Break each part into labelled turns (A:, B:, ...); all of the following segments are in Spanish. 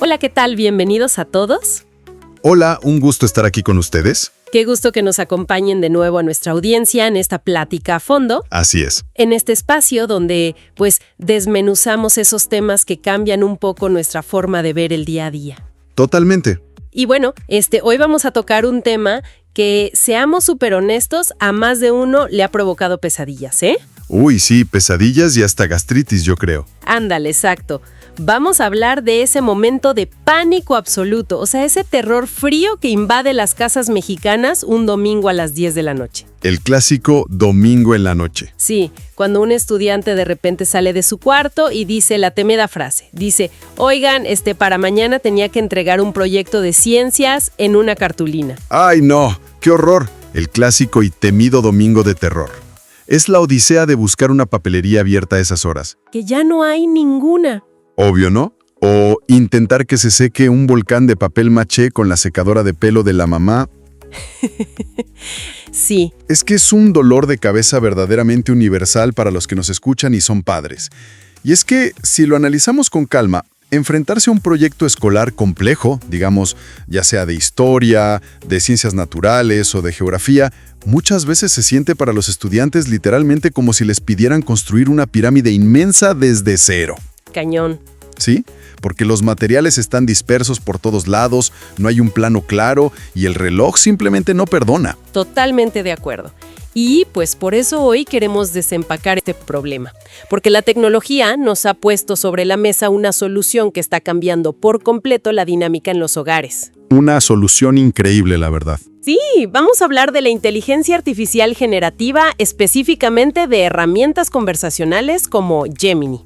A: Hola, ¿qué tal? Bienvenidos a todos.
B: Hola, un gusto estar aquí con ustedes.
A: Qué gusto que nos acompañen de nuevo a nuestra audiencia en esta plática a fondo.
B: Así es.
A: En este espacio donde, desmenuzamos esos temas que cambian un poco nuestra forma de ver el día a día.
B: Totalmente.
A: Y bueno, hoy vamos a tocar un tema que, seamos súper honestos, a más de uno le ha provocado pesadillas, ¿eh?
B: Uy, sí, pesadillas y hasta gastritis, yo creo.
A: Ándale, exacto. Vamos a hablar de ese momento de pánico absoluto, o sea, ese terror frío que invade las casas mexicanas un domingo a las 10 de la noche.
B: El clásico domingo en la noche.
A: Sí, cuando un estudiante de repente sale de su cuarto y dice la temida frase. Dice, oigan, para mañana tenía que entregar un proyecto de ciencias en una cartulina.
B: ¡Ay, no! ¡Qué horror! El clásico y temido domingo de terror. Es la odisea de buscar una papelería abierta a esas horas.
A: Que ya no hay ninguna.
B: Obvio, ¿no? O intentar que se seque un volcán de papel maché con la secadora de pelo de la mamá.
A: Sí.
B: Es que es un dolor de cabeza verdaderamente universal para los que nos escuchan y son padres. Y es que, si lo analizamos con calma, enfrentarse a un proyecto escolar complejo, digamos, ya sea de historia, de ciencias naturales o de geografía, muchas veces se siente para los estudiantes literalmente como si les pidieran construir una pirámide inmensa desde cero.
A: Cañón.
B: ¿Sí? Porque los materiales están dispersos por todos lados, no hay un plano claro y el reloj simplemente no perdona.
A: Totalmente de acuerdo. Y pues por eso hoy queremos desempacar este problema. Porque la tecnología nos ha puesto sobre la mesa una solución que está cambiando por completo la dinámica en los hogares.
B: Una solución increíble, la verdad.
A: Sí, vamos a hablar de la inteligencia artificial generativa, específicamente de herramientas conversacionales como Gemini.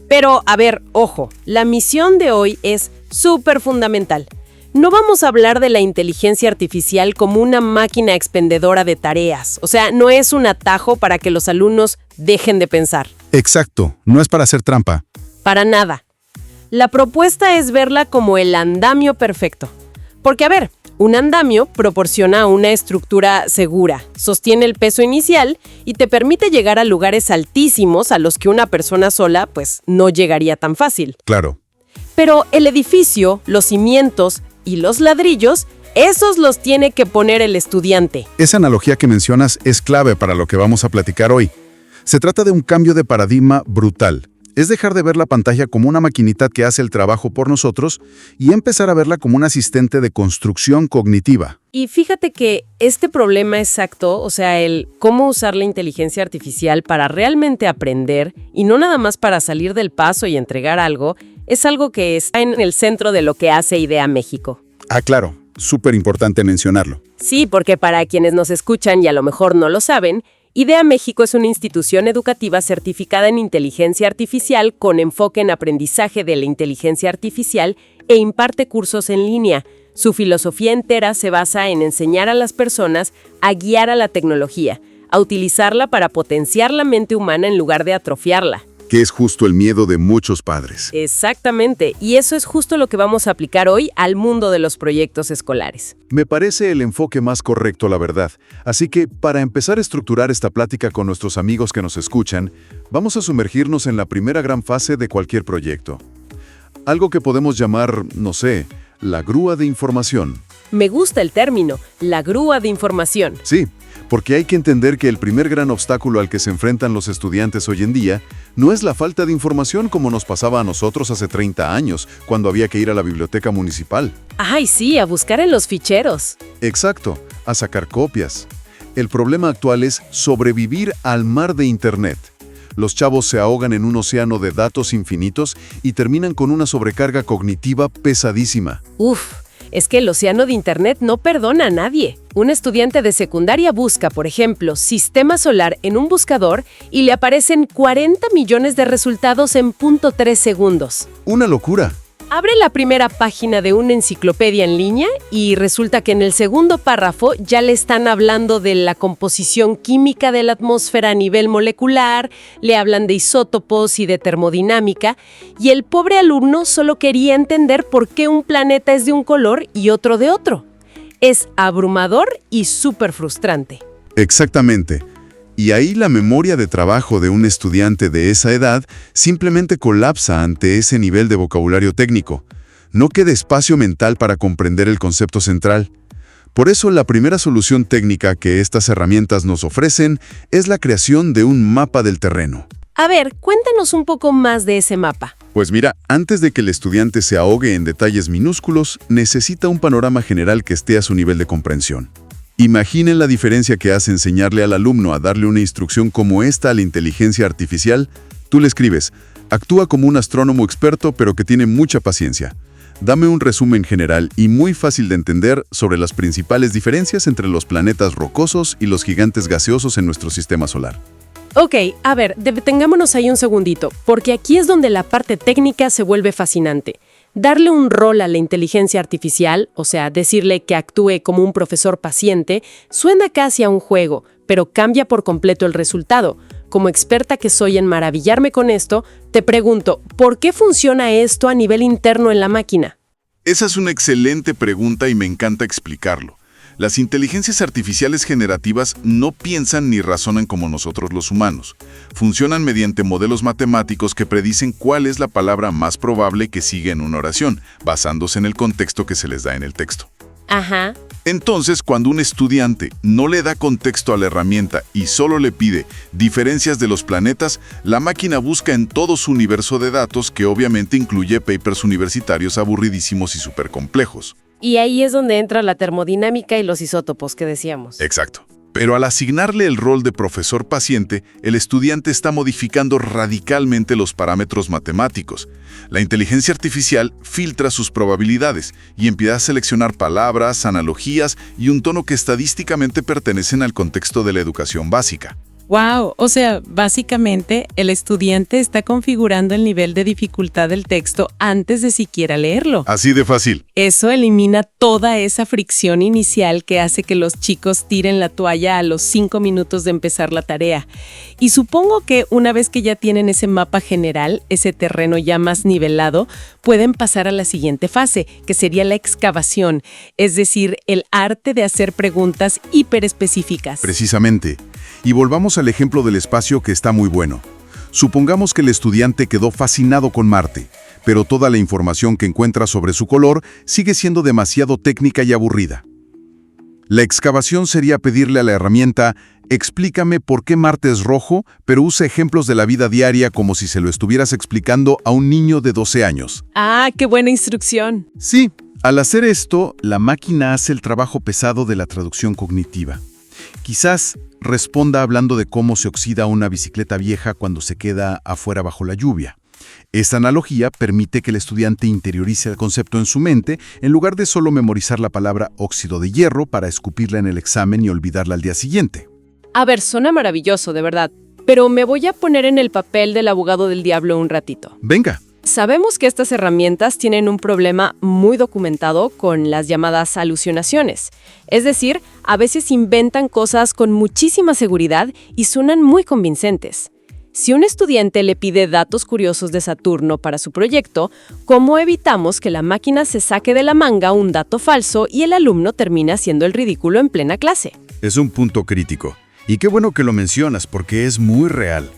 A: Pero, a ver, ojo, la misión de hoy es súper fundamental. No vamos a hablar de la inteligencia artificial como una máquina expendedora de tareas. O sea, no es un atajo para que los alumnos dejen de pensar.
B: Exacto, no es para hacer trampa.
A: Para nada. La propuesta es verla como el andamio perfecto. Porque, a ver, un andamio proporciona una estructura segura, sostiene el peso inicial y te permite llegar a lugares altísimos a los que una persona sola, no llegaría tan fácil.
B: Claro.
A: Pero el edificio, los cimientos y los ladrillos, esos los tiene que poner el estudiante.
B: Esa analogía que mencionas es clave para lo que vamos a platicar hoy. Se trata de un cambio de paradigma brutal. Es dejar de ver la pantalla como una maquinita que hace el trabajo por nosotros y empezar a verla como un asistente de construcción cognitiva.
A: Y fíjate que este problema exacto, o sea, el cómo usar la inteligencia artificial para realmente aprender y no nada más para salir del paso y entregar algo, es algo que está en el centro de lo que hace IDEA México.
B: Ah, claro, súper importante mencionarlo.
A: Sí, porque para quienes nos escuchan y a lo mejor no lo saben, IDEA México es una institución educativa certificada en inteligencia artificial con enfoque en aprendizaje de la inteligencia artificial e imparte cursos en línea. Su filosofía entera se basa en enseñar a las personas a guiar a la tecnología, a utilizarla para potenciar la mente humana en lugar de atrofiarla.
B: Que es justo el miedo de muchos padres.
A: Exactamente, y eso es justo lo que vamos a aplicar hoy al mundo de los proyectos escolares.
B: Me parece el enfoque más correcto, la verdad. Así que, para empezar a estructurar esta plática con nuestros amigos que nos escuchan, vamos a sumergirnos en la primera gran fase de cualquier proyecto. Algo que podemos llamar, no sé, la grúa de información.
A: Me gusta el término, la grúa de información.
B: Sí, porque hay que entender que el primer gran obstáculo al que se enfrentan los estudiantes hoy en día no es la falta de información como nos pasaba a nosotros hace 30 años, cuando había que ir a la biblioteca municipal.
A: Ay, sí, a buscar en los ficheros.
B: Exacto, a sacar copias. El problema actual es sobrevivir al mar de Internet. Los chavos se ahogan en un océano de datos infinitos y terminan con una sobrecarga cognitiva pesadísima.
A: Uf. Es que el océano de Internet no perdona a nadie. Un estudiante de secundaria busca, por ejemplo, sistema solar en un buscador y le aparecen 40 millones de resultados en 0.3 segundos.
B: ¡Una locura!
A: Abre la primera página de una enciclopedia en línea y resulta que en el segundo párrafo ya le están hablando de la composición química de la atmósfera a nivel molecular, le hablan de isótopos y de termodinámica, y el pobre alumno solo quería entender por qué un planeta es de un color y otro de otro. Es abrumador y súper frustrante.
B: Exactamente. Y ahí la memoria de trabajo de un estudiante de esa edad simplemente colapsa ante ese nivel de vocabulario técnico. No queda espacio mental para comprender el concepto central. Por eso, la primera solución técnica que estas herramientas nos ofrecen es la creación de un mapa del terreno.
A: A ver, cuéntanos un poco más de ese mapa.
B: Pues mira, antes de que el estudiante se ahogue en detalles minúsculos, necesita un panorama general que esté a su nivel de comprensión. Imaginen la diferencia que hace enseñarle al alumno a darle una instrucción como esta a la inteligencia artificial. Tú le escribes, actúa como un astrónomo experto pero que tiene mucha paciencia. Dame un resumen general y muy fácil de entender sobre las principales diferencias entre los planetas rocosos y los gigantes gaseosos en nuestro sistema solar.
A: Ok, a ver, detengámonos ahí un segundito, porque aquí es donde la parte técnica se vuelve fascinante. Darle un rol a la inteligencia artificial, o sea, decirle que actúe como un profesor paciente, suena casi a un juego, pero cambia por completo el resultado. Como experta que soy en maravillarme con esto, te pregunto, ¿por qué funciona esto a nivel interno en la máquina?
B: Esa es una excelente pregunta y me encanta explicarlo. Las inteligencias artificiales generativas no piensan ni razonan como nosotros los humanos. Funcionan mediante modelos matemáticos que predicen cuál es la palabra más probable que sigue en una oración, basándose en el contexto que se les da en el texto.
A: Ajá.
B: Entonces, cuando un estudiante no le da contexto a la herramienta y solo le pide diferencias de los planetas, la máquina busca en todo su universo de datos, que obviamente incluye papers universitarios aburridísimos y súper complejos.
A: Y ahí es donde entra la termodinámica y los isótopos que decíamos.
B: Exacto. Pero al asignarle el rol de profesor paciente, el estudiante está modificando radicalmente los parámetros matemáticos. La inteligencia artificial filtra sus probabilidades y empieza a seleccionar palabras, analogías y un tono que estadísticamente pertenecen al contexto de la educación básica.
C: ¡Wow! O sea, básicamente el estudiante está configurando el nivel de dificultad del texto antes de siquiera leerlo.
B: Así de fácil.
C: Eso elimina toda esa fricción inicial que hace que los chicos tiren la toalla a los 5 minutos de empezar la tarea. Y supongo que una vez que ya tienen ese mapa general, ese terreno ya más nivelado, pueden pasar a la siguiente fase, que sería la excavación, es decir, el arte de hacer preguntas hiperespecíficas.
B: Precisamente. Y volvamos al ejemplo del espacio, que está muy bueno. Supongamos que el estudiante quedó fascinado con Marte, pero toda la información que encuentra sobre su color sigue siendo demasiado técnica y aburrida. La excavación sería pedirle a la herramienta, explícame por qué Marte es rojo, pero usa ejemplos de la vida diaria como si se lo estuvieras explicando a un niño de 12 años.
C: ¡Ah, qué buena instrucción!
B: Sí, al hacer esto, la máquina hace el trabajo pesado de la traducción cognitiva. Quizás responda hablando de cómo se oxida una bicicleta vieja cuando se queda afuera bajo la lluvia. Esta analogía permite que el estudiante interiorice el concepto en su mente en lugar de solo memorizar la palabra óxido de hierro para escupirla en el examen y olvidarla al día siguiente.
A: A ver, suena maravilloso, de verdad, pero me voy a poner en el papel del abogado del diablo un ratito.
B: Venga.
A: Sabemos que estas herramientas tienen un problema muy documentado con las llamadas alucinaciones. Es decir, a veces inventan cosas con muchísima seguridad y suenan muy convincentes. Si un estudiante le pide datos curiosos de Saturno para su proyecto, ¿cómo evitamos que la máquina se saque de la manga un dato falso y el alumno termine haciendo el ridículo en plena clase?
B: Es un punto crítico. Y qué bueno que lo mencionas, porque es muy real.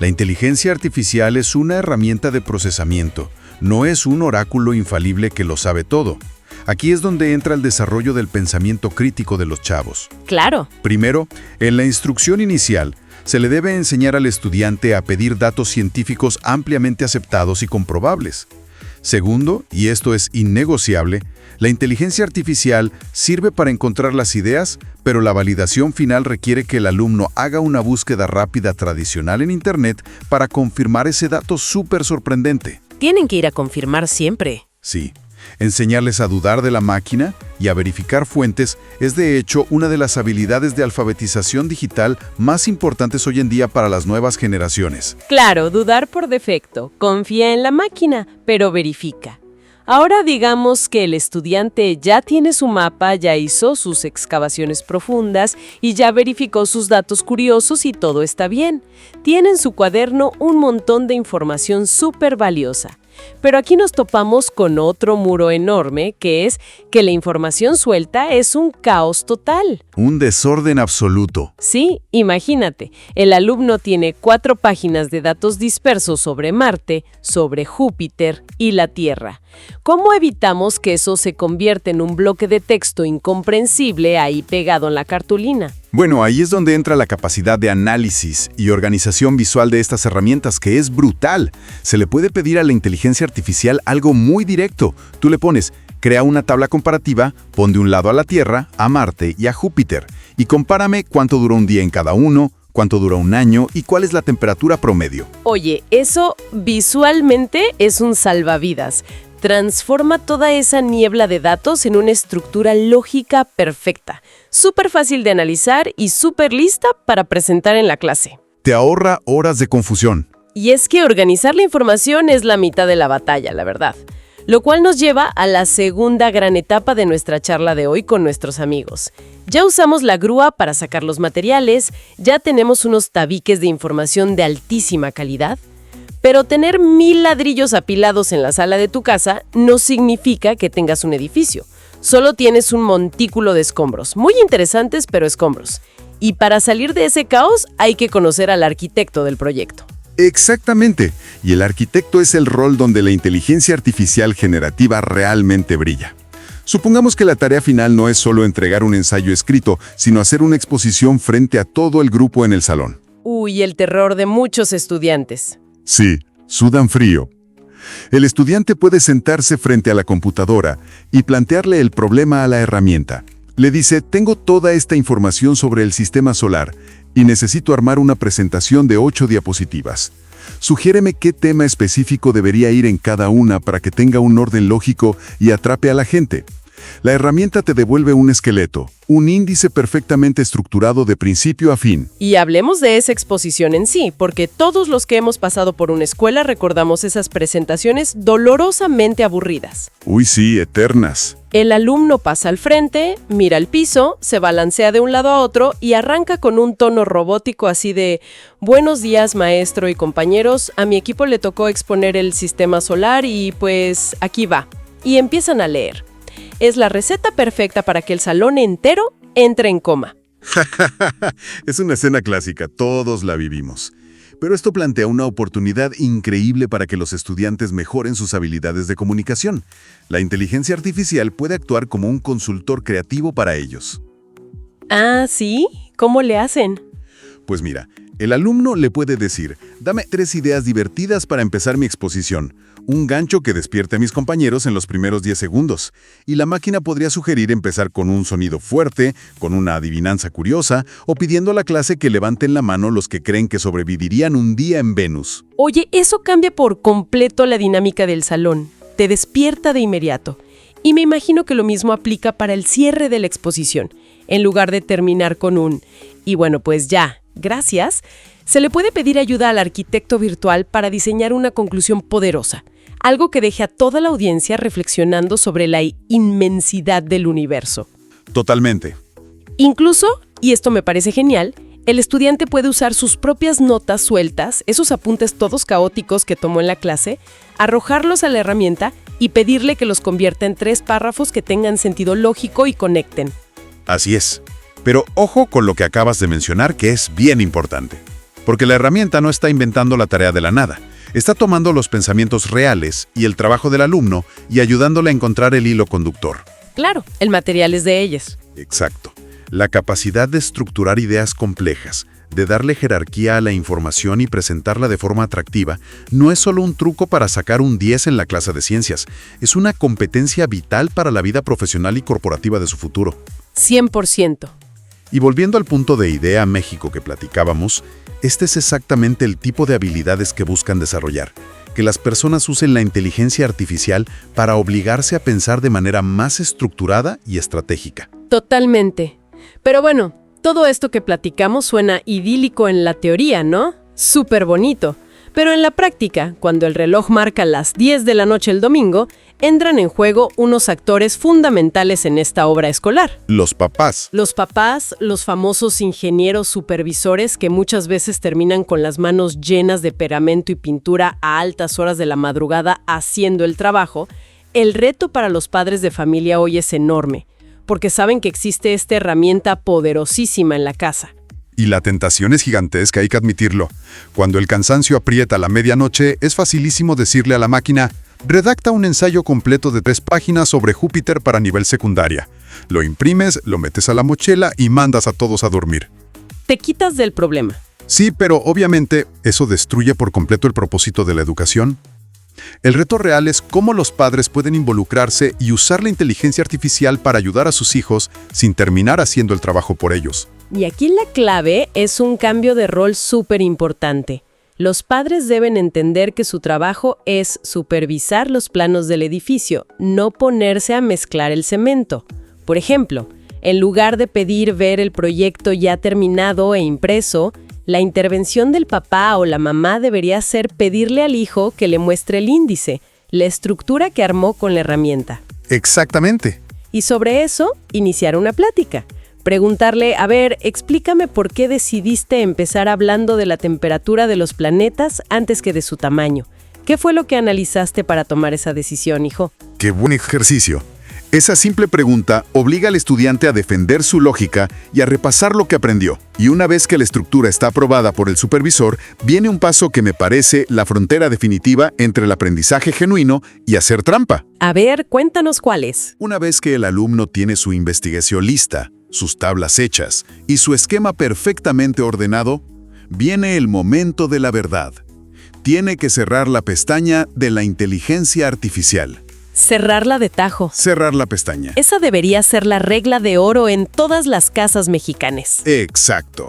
B: La inteligencia artificial es una herramienta de procesamiento, no es un oráculo infalible que lo sabe todo. Aquí es donde entra el desarrollo del pensamiento crítico de los chavos.
A: Claro.
B: Primero, en la instrucción inicial, se le debe enseñar al estudiante a pedir datos científicos ampliamente aceptados y comprobables. Segundo, y esto es innegociable, la inteligencia artificial sirve para encontrar las ideas, pero la validación final requiere que el alumno haga una búsqueda rápida tradicional en Internet para confirmar ese dato súper sorprendente.
A: Tienen que ir a confirmar siempre.
B: Sí. Enseñarles a dudar de la máquina y a verificar fuentes es de hecho una de las habilidades de alfabetización digital más importantes hoy en día para las nuevas generaciones.
A: Claro, dudar por defecto. Confía en la máquina, pero verifica. Ahora digamos que el estudiante ya tiene su mapa, ya hizo sus excavaciones profundas y ya verificó sus datos curiosos y todo está bien. Tiene en su cuaderno un montón de información súper valiosa. Pero aquí nos topamos con otro muro enorme, que es que la información suelta es un caos total.
B: Un desorden absoluto.
A: Sí, imagínate, el alumno tiene 4 páginas de datos dispersos sobre Marte, sobre Júpiter y la Tierra. ¿Cómo evitamos que eso se convierta en un bloque de texto incomprensible ahí pegado en la cartulina?
B: Bueno, ahí es donde entra la capacidad de análisis y organización visual de estas herramientas, que es brutal. Se le puede pedir a la inteligencia artificial algo muy directo. Tú le pones, crea una tabla comparativa, pon de un lado a la Tierra, a Marte y a Júpiter, y compárame cuánto dura un día en cada uno, cuánto dura un año y cuál es la temperatura promedio.
A: Oye, eso visualmente es un salvavidas. Transforma toda esa niebla de datos en una estructura lógica perfecta, súper fácil de analizar y súper lista para presentar en la clase.
B: Te ahorra horas de confusión.
A: Y es que organizar la información es la mitad de la batalla, la verdad. Lo cual nos lleva a la segunda gran etapa de nuestra charla de hoy con nuestros amigos. Ya usamos la grúa para sacar los materiales, ya tenemos unos tabiques de información de altísima calidad, pero tener 1000 ladrillos apilados en la sala de tu casa no significa que tengas un edificio. Solo tienes un montículo de escombros, muy interesantes pero escombros. Y para salir de ese caos hay que conocer al arquitecto del proyecto.
B: Exactamente. Y el arquitecto es el rol donde la inteligencia artificial generativa realmente brilla. Supongamos que la tarea final no es solo entregar un ensayo escrito, sino hacer una exposición frente a todo el grupo en el salón.
A: Uy, el terror de muchos estudiantes.
B: Sí, sudan frío. El estudiante puede sentarse frente a la computadora y plantearle el problema a la herramienta. Le dice, tengo toda esta información sobre el sistema solar y necesito armar una presentación de 8 diapositivas. Sugiéreme qué tema específico debería ir en cada una para que tenga un orden lógico y atrape a la gente. La herramienta te devuelve un esqueleto, un índice perfectamente estructurado de principio a fin.
A: Y hablemos de esa exposición en sí, porque todos los que hemos pasado por una escuela recordamos esas presentaciones dolorosamente aburridas.
B: Uy, sí, eternas.
A: El alumno pasa al frente, mira el piso, se balancea de un lado a otro y arranca con un tono robótico así de «Buenos días, maestro y compañeros, a mi equipo le tocó exponer el sistema solar y pues aquí va». Y empiezan a leer. Es la receta perfecta para que el salón entero entre en coma.
B: Es una escena clásica, todos la vivimos. Pero esto plantea una oportunidad increíble para que los estudiantes mejoren sus habilidades de comunicación. La inteligencia artificial puede actuar como un consultor creativo para ellos.
A: Ah, ¿sí? ¿Cómo le hacen?
B: Pues mira, el alumno le puede decir, dame 3 ideas divertidas para empezar mi exposición. Un gancho que despierte a mis compañeros en los primeros 10 segundos. Y la máquina podría sugerir empezar con un sonido fuerte, con una adivinanza curiosa, o pidiendo a la clase que levanten la mano los que creen que sobrevivirían un día en Venus.
A: Oye, eso cambia por completo la dinámica del salón. Te despierta de inmediato. Y me imagino que lo mismo aplica para el cierre de la exposición. En lugar de terminar con un «y bueno, pues ya, gracias», se le puede pedir ayuda al arquitecto virtual para diseñar una conclusión poderosa. Algo que deje a toda la audiencia reflexionando sobre la inmensidad del universo.
B: Totalmente.
A: Incluso, y esto me parece genial, el estudiante puede usar sus propias notas sueltas, esos apuntes todos caóticos que tomó en la clase, arrojarlos a la herramienta y pedirle que los convierta en 3 párrafos que tengan sentido lógico y conecten.
B: Así es. Pero ojo con lo que acabas de mencionar, que es bien importante. Porque la herramienta no está inventando la tarea de la nada. Está tomando los pensamientos reales y el trabajo del alumno y ayudándole a encontrar el hilo conductor.
A: Claro, el material es de ellos.
B: Exacto. La capacidad de estructurar ideas complejas, de darle jerarquía a la información y presentarla de forma atractiva, no es solo un truco para sacar un 10 en la clase de ciencias. Es una competencia vital para la vida profesional y corporativa de su futuro.
A: 100%.
B: Y volviendo al punto de Idea México que platicábamos, este es exactamente el tipo de habilidades que buscan desarrollar, que las personas usen la inteligencia artificial para obligarse a pensar de manera más estructurada y estratégica.
A: Totalmente. Pero bueno, todo esto que platicamos suena idílico en la teoría, ¿no? Súper bonito. Pero en la práctica, cuando el reloj marca las 10 de la noche el domingo, entran en juego unos actores fundamentales en esta obra escolar.
B: Los papás.
A: Los papás, los famosos ingenieros supervisores que muchas veces terminan con las manos llenas de pegamento y pintura a altas horas de la madrugada haciendo el trabajo. El reto para los padres de familia hoy es enorme, porque saben que existe esta herramienta poderosísima en la casa.
D: Y la tentación es gigantesca, hay que admitirlo. Cuando el cansancio aprieta a la medianoche, es facilísimo decirle a la máquina: redacta un ensayo completo de 3 páginas sobre Júpiter para nivel secundaria. Lo imprimes, lo metes a la mochila y mandas a todos a dormir.
A: Te quitas del problema.
D: Sí, pero obviamente eso destruye por completo el propósito de la educación. El reto real es cómo los padres pueden involucrarse y usar la inteligencia artificial para ayudar a sus hijos sin terminar haciendo el trabajo por ellos.
A: Y aquí la clave es un cambio de rol súper importante. Los padres deben entender que su trabajo es supervisar los planos del edificio, no ponerse a mezclar el cemento. Por ejemplo, en lugar de pedir ver el proyecto ya terminado e impreso, la intervención del papá o la mamá debería ser pedirle al hijo que le muestre el índice, la estructura que armó con la herramienta.
D: Exactamente.
A: Y sobre eso, iniciar una plática. Preguntarle: a ver, explícame por qué decidiste empezar hablando de la temperatura de los planetas antes que de su tamaño. ¿Qué fue lo que analizaste para tomar esa decisión, hijo?
B: ¡Qué buen ejercicio! Esa simple pregunta obliga al estudiante a defender su lógica y a repasar lo que aprendió. Y una vez que la estructura está aprobada por el supervisor, viene un paso que me parece la frontera definitiva entre el aprendizaje genuino y hacer trampa.
A: A ver, cuéntanos cuál es.
B: Una vez que el alumno tiene su investigación lista, sus tablas hechas y su esquema perfectamente ordenado, viene el momento de la verdad. Tiene que cerrar la pestaña de la inteligencia artificial.
A: Cerrarla de tajo.
B: Cerrar la pestaña.
A: Esa debería ser la regla de oro en todas las casas mexicanas.
B: Exacto.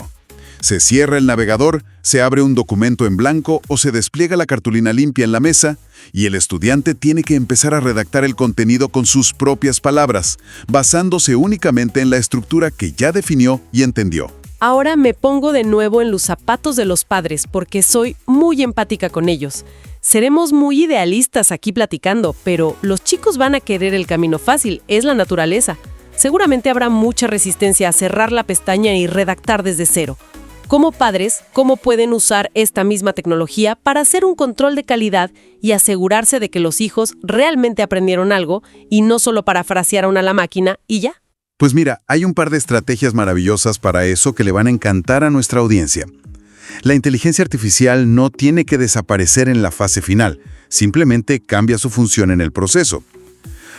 B: Se cierra el navegador, se abre un documento en blanco o se despliega la cartulina limpia en la mesa y el estudiante tiene que empezar a redactar el contenido con sus propias palabras, basándose únicamente en la estructura que ya definió y entendió.
A: Ahora me pongo de nuevo en los zapatos de los padres porque soy muy empática con ellos. Seremos muy idealistas aquí platicando, pero los chicos van a querer el camino fácil, es la naturaleza. Seguramente habrá mucha resistencia a cerrar la pestaña y redactar desde cero. Como padres, ¿cómo pueden usar esta misma tecnología para hacer un control de calidad y asegurarse de que los hijos realmente aprendieron algo y no solo parafrasearon a la máquina y ya?
B: Pues mira, hay un par de estrategias maravillosas para eso que le van a encantar a nuestra audiencia. La inteligencia artificial no tiene que desaparecer en la fase final, simplemente cambia su función en el proceso.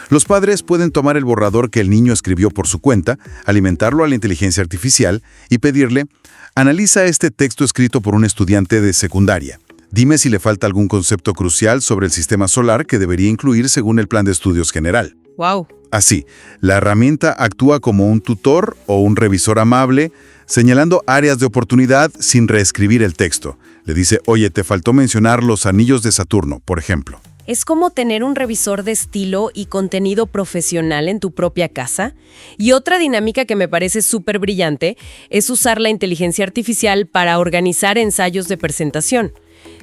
B: Los padres pueden tomar el borrador que el niño escribió por su cuenta, alimentarlo a la inteligencia artificial y pedirle: analiza este texto escrito por un estudiante de secundaria. Dime si le falta algún concepto crucial sobre el sistema solar que debería incluir según el plan de estudios general.
A: ¡Wow!
B: Así, la herramienta actúa como un tutor o un revisor amable, señalando áreas de oportunidad sin reescribir el texto. Le dice: oye, te faltó mencionar los anillos de Saturno, por ejemplo.
A: Es como tener un revisor de estilo y contenido profesional en tu propia casa. Y otra dinámica que me parece súper brillante es usar la inteligencia artificial para organizar ensayos de presentación.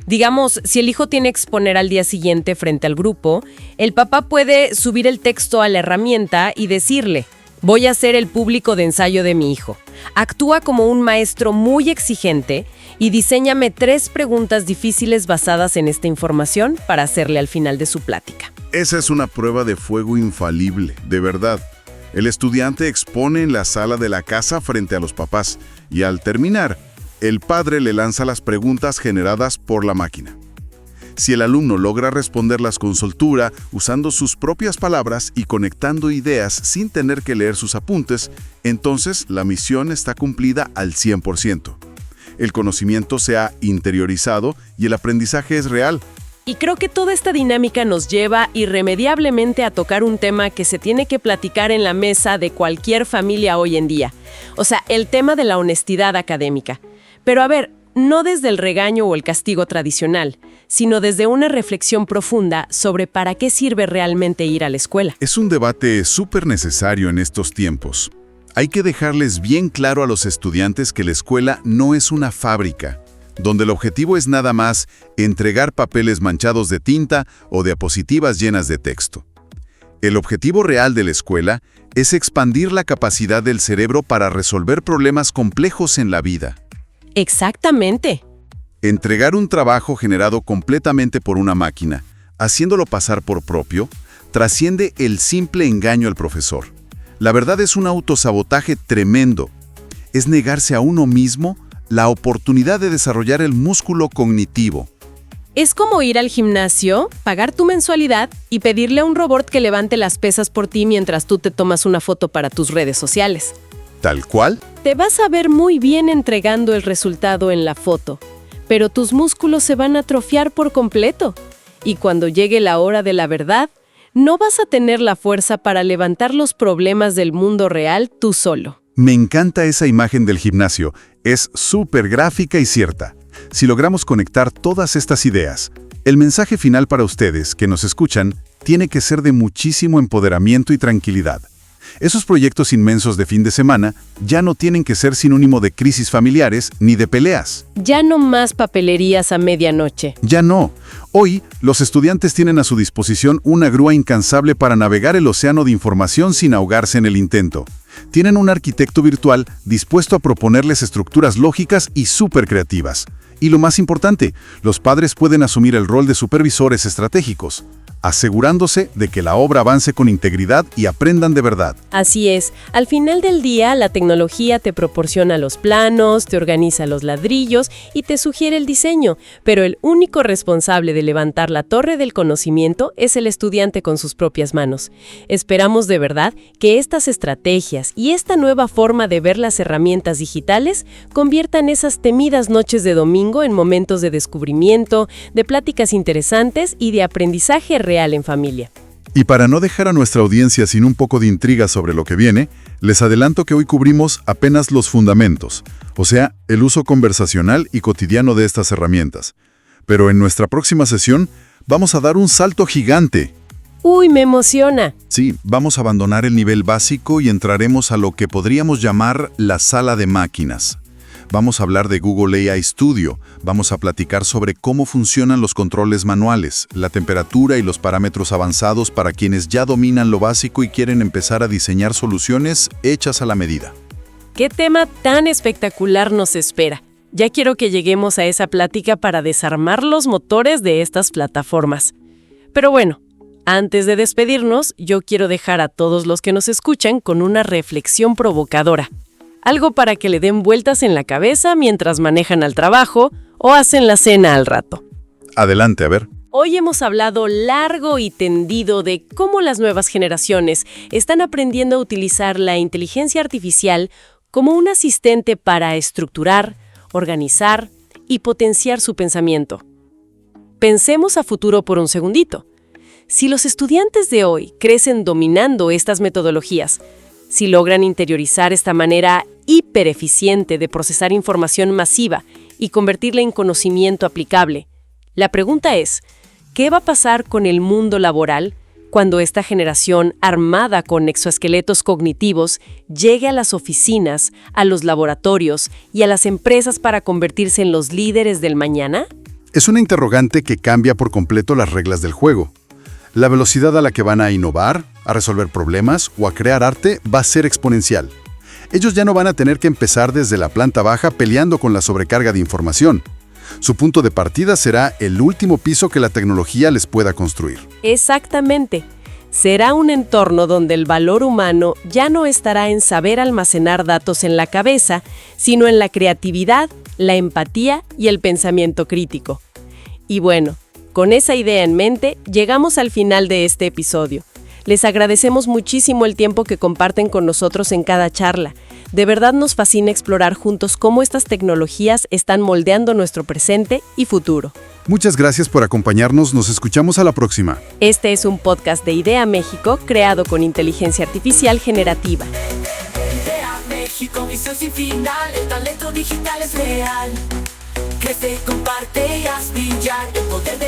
A: Digamos, si el hijo tiene que exponer al día siguiente frente al grupo, el papá puede subir el texto a la herramienta y decirle: voy a ser el público de ensayo de mi hijo. Actúa como un maestro muy exigente y diséñame 3 preguntas difíciles basadas en esta información para hacerle al final de su plática.
B: Esa es una prueba de fuego infalible, de verdad. El estudiante expone en la sala de la casa frente a los papás y al terminar, el padre le lanza las preguntas generadas por la máquina. Si el alumno logra responderlas con soltura, usando sus propias palabras y conectando ideas sin tener que leer sus apuntes, entonces la misión está cumplida al 100%. El conocimiento se ha interiorizado y el aprendizaje es real.
A: Y creo que toda esta dinámica nos lleva irremediablemente a tocar un tema que se tiene que platicar en la mesa de cualquier familia hoy en día. O sea, el tema de la honestidad académica. Pero a ver, no desde el regaño o el castigo tradicional, sino desde una reflexión profunda sobre para qué sirve realmente ir a la escuela.
B: Es un debate súper necesario en estos tiempos. Hay que dejarles bien claro a los estudiantes que la escuela no es una fábrica. donde el objetivo es nada más entregar papeles manchados de tinta o diapositivas llenas de texto. El objetivo real de la escuela es expandir la capacidad del cerebro para resolver problemas complejos en la vida.
A: Exactamente.
B: Entregar un trabajo generado completamente por una máquina, haciéndolo pasar por propio, trasciende el simple engaño al profesor. La verdad es un autosabotaje tremendo. Es negarse a uno mismo la oportunidad de desarrollar el músculo cognitivo.
A: Es como ir al gimnasio, pagar tu mensualidad y pedirle a un robot que levante las pesas por ti mientras tú te tomas una foto para tus redes sociales.
B: ¿Tal cual?
A: Te vas a ver muy bien entregando el resultado en la foto, pero tus músculos se van a atrofiar por completo. Y cuando llegue la hora de la verdad, no vas a tener la fuerza para levantar los problemas del mundo real tú solo.
B: Me encanta esa imagen del gimnasio. Es súper gráfica y cierta. Si logramos conectar todas estas ideas, el mensaje final para ustedes que nos escuchan tiene que ser de muchísimo empoderamiento y tranquilidad. Esos proyectos inmensos de fin de semana ya no tienen que ser sinónimo de crisis familiares ni de peleas.
A: Ya no más papelerías a medianoche.
B: Ya no. Hoy, los estudiantes tienen a su disposición una grúa incansable para navegar el océano de información sin ahogarse en el intento. Tienen un arquitecto virtual dispuesto a proponerles estructuras lógicas y súper creativas. Y lo más importante, los padres pueden asumir el rol de supervisores estratégicos, asegurándose de que la obra avance con integridad y aprendan de verdad.
A: Así es, al final del día la tecnología te proporciona los planos, te organiza los ladrillos y te sugiere el diseño, pero el único responsable de levantar la torre del conocimiento es el estudiante con sus propias manos. Esperamos de verdad que estas estrategias y esta nueva forma de ver las herramientas digitales conviertan esas temidas noches de domingo en momentos de descubrimiento, de pláticas interesantes y de aprendizaje real en familia.
B: Y para no dejar a nuestra audiencia sin un poco de intriga sobre lo que viene, les adelanto que hoy cubrimos apenas los fundamentos, o sea, el uso conversacional y cotidiano de estas herramientas. Pero en nuestra próxima sesión vamos a dar un salto gigante.
A: ¡Uy, me emociona!
B: Sí, vamos a abandonar el nivel básico y entraremos a lo que podríamos llamar la sala de máquinas. Vamos a hablar de Google AI Studio, vamos a platicar sobre cómo funcionan los controles manuales, la temperatura y los parámetros avanzados para quienes ya dominan lo básico y quieren empezar a diseñar soluciones hechas a la medida.
A: ¡Qué tema tan espectacular nos espera! Ya quiero que lleguemos a esa plática para desarmar los motores de estas plataformas. Pero bueno, antes de despedirnos, yo quiero dejar a todos los que nos escuchan con una reflexión provocadora. Algo para que le den vueltas en la cabeza mientras manejan al trabajo o hacen la cena al rato.
B: Adelante, a ver.
A: Hoy hemos hablado largo y tendido de cómo las nuevas generaciones están aprendiendo a utilizar la inteligencia artificial como un asistente para estructurar, organizar y potenciar su pensamiento. Pensemos a futuro por un segundito. Si los estudiantes de hoy crecen dominando estas metodologías, si logran interiorizar esta manera hipereficiente de procesar información masiva y convertirla en conocimiento aplicable, la pregunta es, ¿qué va a pasar con el mundo laboral cuando esta generación armada con exoesqueletos cognitivos llegue a las oficinas, a los laboratorios y a las empresas para convertirse en los líderes del mañana?
B: Es una interrogante que cambia por completo las reglas del juego. La velocidad a la que van a innovar, a resolver problemas o a crear arte va a ser exponencial. Ellos ya no van a tener que empezar desde la planta baja peleando con la sobrecarga de información. Su punto de partida será el último piso que la tecnología les pueda construir.
A: Exactamente. Será un entorno donde el valor humano ya no estará en saber almacenar datos en la cabeza, sino en la creatividad, la empatía y el pensamiento crítico. Y bueno, con esa idea en mente, llegamos al final de este episodio. Les agradecemos muchísimo el tiempo que comparten con nosotros en cada charla. De verdad nos fascina explorar juntos cómo estas tecnologías están moldeando nuestro presente y futuro.
B: Muchas gracias por acompañarnos, nos escuchamos a la próxima.
A: Este es un podcast de Idea México creado con inteligencia artificial generativa.
E: Idea México, misión sin final, el talento digital es real. Crece, comparte y haz brillar el poder de